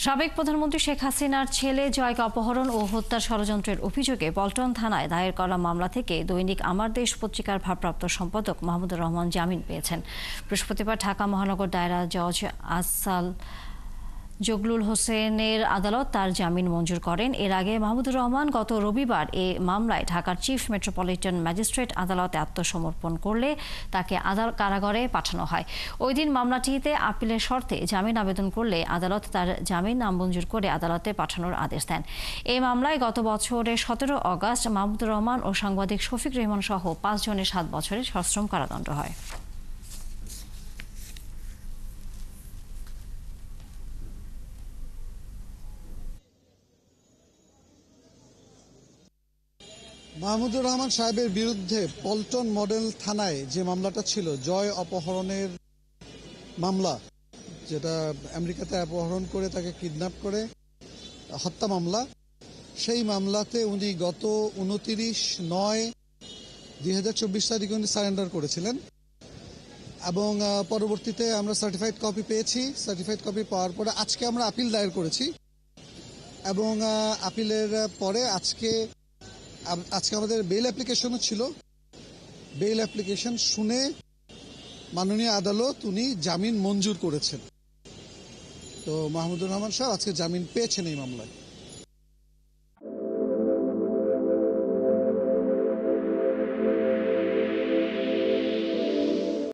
সাবেক প্রধানমন্ত্রী শেখ হাসিনার ছেলে জয়কে অপহরণ ও হত্যার ষড়যন্ত্রের অভিযোগে পল্টন থানায় দায়ের করা মামলা থেকে দৈনিক আমার দেশ পত্রিকার ভারপ্রাপ্ত সম্পাদক মাহমুদুর রহমান জামিন পেয়েছেন। বৃহস্পতিবার ঢাকা মহানগর দায়রা জজ আসাল জগলুল হোসেনের আদালত তার জামিন মঞ্জুর করেন। এর আগে মাহমুদুর রহমান গত রবিবার এ মামলায় ঢাকার চিফ মেট্রোপলিটন ম্যাজিস্ট্রেট আদালতে আত্মসমর্পণ করলে তাকে কারাগারে পাঠানো হয়। ওই দিন মামলাটিতে আপিলের শর্তে জামিন আবেদন করলে আদালত তার জামিন নামঞ্জুর করে আদালতে পাঠানোর আদেশ দেন। এই মামলায় গত বছরের 17 অগাস্ট মাহমুদুর রহমান ও সাংবাদিক শফিক রেহমান সহ 5 জনের 7 বছরের সশ্রম কারাদণ্ড হয়। মাহমুদুর রহমান সাহেবের বিরুদ্ধে পল্টন মডেল থানায় যে মামলাটা ছিল, জয় অপহরণের মামলা, যেটা আমেরিকাতে অপহরণ করে তাকে কিডন্যাপ করে হত্যা মামলা, সেই মামলাতে উনি গত 29/9/2024 তারিখে উনি সারেন্ডার করেছিলেন এবং পরবর্তীতে আমরা সার্টিফাইড কপি পেয়েছি। সার্টিফাইড কপি পাওয়ার পরে আজকে আমরা আপিল দায়ের করেছি এবং আপিলের পরে আজকে আমাদের বেল অ্যাপ্লিকেশনও ছিল। বেল অ্যাপ্লিকেশন শুনে মাননীয় আদালত উনি জামিন মঞ্জুর করেছেন। তো মাহমুদুর রহমান সাহেব আজকে জামিন পেয়েছেন এই মামলায়।